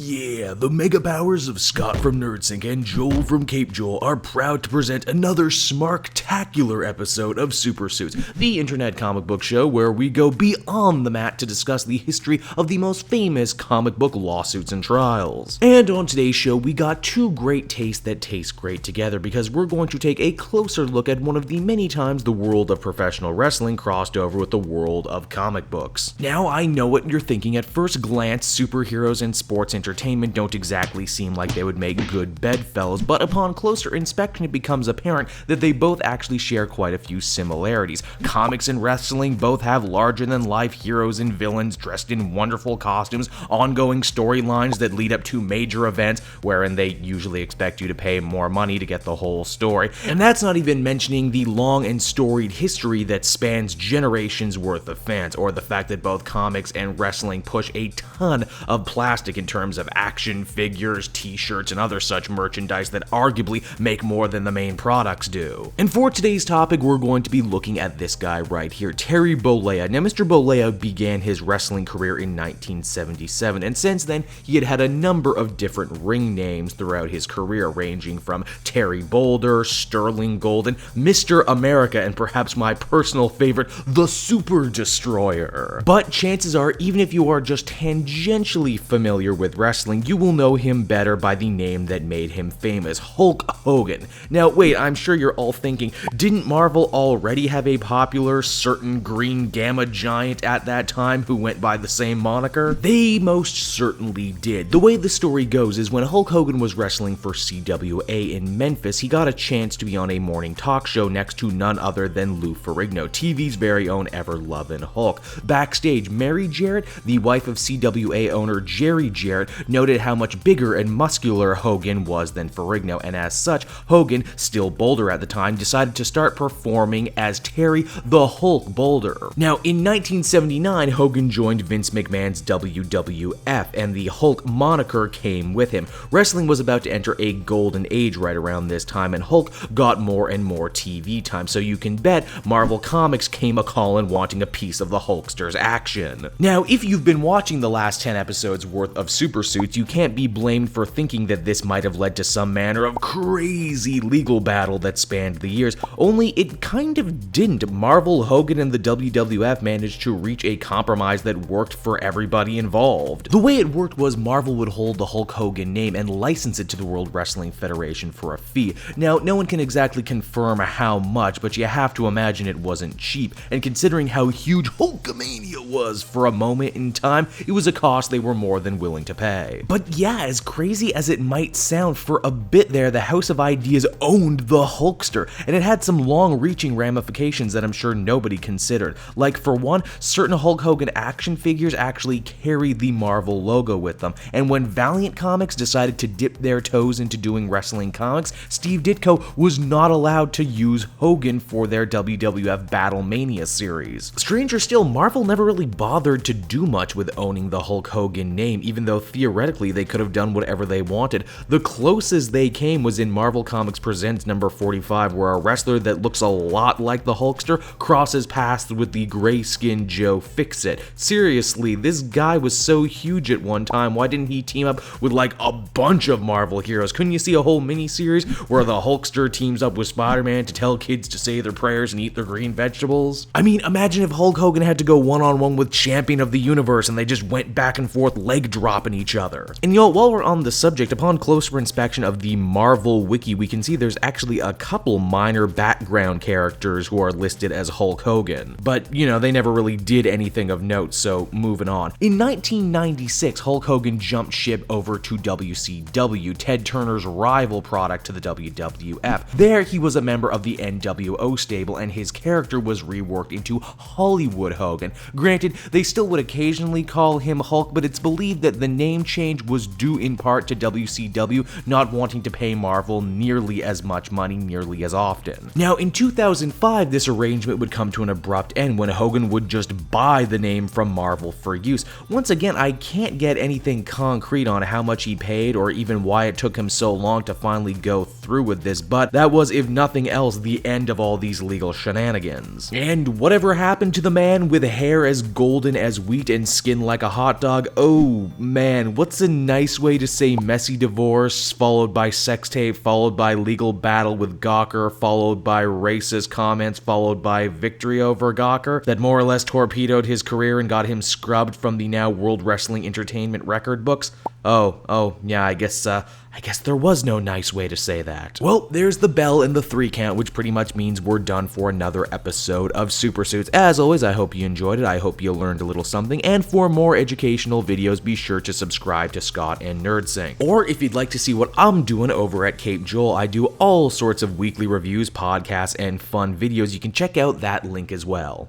Yeah, the mega powers of Scott from NerdSync and Joel from Cape Joel are proud to present another smarktacular episode of Super Suits, the internet comic book show where we go beyond the mat to discuss the history of the most famous comic book lawsuits and trials. And on today's show, we got two great tastes that taste great together because we're going to take a closer look at one of the many times the world of professional wrestling crossed over with the world of comic books. Now, I know what you're thinking at first glance, superheroes and sports entertainment don't exactly seem like they would make good bedfellows, but upon closer inspection it becomes apparent that they both actually share quite a few similarities. Comics and wrestling both have larger-than-life heroes and villains dressed in wonderful costumes, ongoing storylines that lead up to major events wherein they usually expect you to pay more money to get the whole story, and that's not even mentioning the long and storied history that spans generations worth of fans, or the fact that both comics and wrestling push a ton of plastic in terms of action figures, t-shirts, and other such merchandise that arguably make more than the main products do. And for today's topic, we're going to be looking at this guy right here, Terry Bollea. Now, Mr. Bollea began his wrestling career in 1977, and since then, he had had a number of different ring names throughout his career, ranging from Terry Boulder, Sterling Golden, Mr. America, and perhaps my personal favorite, the Super Destroyer. But chances are, even if you are just tangentially familiar with wrestling, you will know him better by the name that made him famous, Hulk Hogan. Now wait, I'm sure you're all thinking, didn't Marvel already have a popular certain green gamma giant at that time who went by the same moniker? They most certainly did. The way the story goes is when Hulk Hogan was wrestling for CWA in Memphis, he got a chance to be on a morning talk show next to none other than Lou Ferrigno, TV's very own ever-loving Hulk. Backstage, Mary Jarrett, the wife of CWA owner Jerry Jarrett, noted how much bigger and muscular Hogan was than Ferrigno, and as such, Hogan, still Boulder at the time, decided to start performing as Terry the Hulk Boulder. Now, in 1979, Hogan joined Vince McMahon's WWF, and the Hulk moniker came with him. Wrestling was about to enter a golden age right around this time, and Hulk got more and more TV time, so you can bet Marvel Comics came a-callin' wanting a piece of the Hulkster's action. Now, if you've been watching the last 10 episodes worth of Super Suits, you can't be blamed for thinking that this might have led to some manner of crazy legal battle that spanned the years, only it kind of didn't. Marvel, Hogan, and the WWF managed to reach a compromise that worked for everybody involved. The way it worked was Marvel would hold the Hulk Hogan name and license it to the World Wrestling Federation for a fee. Now, no one can exactly confirm how much, but you have to imagine it wasn't cheap, and considering how huge Hulkamania was for a moment in time, it was a cost they were more than willing to pay. But yeah, as crazy as it might sound, for a bit there, the House of Ideas owned the Hulkster, and it had some long-reaching ramifications that I'm sure nobody considered. Like, for one, certain Hulk Hogan action figures actually carried the Marvel logo with them, and when Valiant Comics decided to dip their toes into doing wrestling comics, Steve Ditko was not allowed to use Hogan for their WWF Battlemania series. Stranger still, Marvel never really bothered to do much with owning the Hulk Hogan name, even though theoretically they could have done whatever they wanted. The closest they came was in Marvel Comics Presents number 45, where a wrestler that looks a lot like the Hulkster crosses paths with the gray-skinned Joe Fixit. Seriously, this guy was so huge at one time, why didn't he team up with like a bunch of Marvel heroes? Couldn't you see a whole mini-series where the Hulkster teams up with Spider-Man to tell kids to say their prayers and eat their green vegetables? I mean, imagine if Hulk Hogan had to go one-on-one with Champion of the Universe and they just went back and forth leg dropping each other. And you know, while we're on the subject, upon closer inspection of the Marvel wiki, we can see there's actually a couple minor background characters who are listed as Hulk Hogan. But, you know, they never really did anything of note, so moving on. In 1996, Hulk Hogan jumped ship over to WCW, Ted Turner's rival product to the WWF. There, he was a member of the NWO stable, and his character was reworked into Hollywood Hogan. Granted, they still would occasionally call him Hulk, but it's believed that the name change was due in part to WCW not wanting to pay Marvel nearly as much money nearly as often. Now, in 2005, this arrangement would come to an abrupt end when Hogan would just buy the name from Marvel for use. Once again, I can't get anything concrete on how much he paid or even why it took him so long to finally go through with this, but that was, if nothing else, the end of all these legal shenanigans. And whatever happened to the man with hair as golden as wheat and skin like a hot dog? Oh man, man, what's a nice way to say messy divorce, followed by sex tape, followed by legal battle with Gawker, followed by racist comments, followed by victory over Gawker, that more or less torpedoed his career and got him scrubbed from the now World Wrestling Entertainment record books? Yeah, I guess there was no nice way to say that. Well, there's the bell and the 3 count, which pretty much means we're done for another episode of Super Suits. As always, I hope you enjoyed it, I hope you learned a little something, and for more educational videos, be sure to subscribe to Scott and NerdSync. Or if you'd like to see what I'm doing over at Cape Joel, I do all sorts of weekly reviews, podcasts, and fun videos. You can check out that link as well.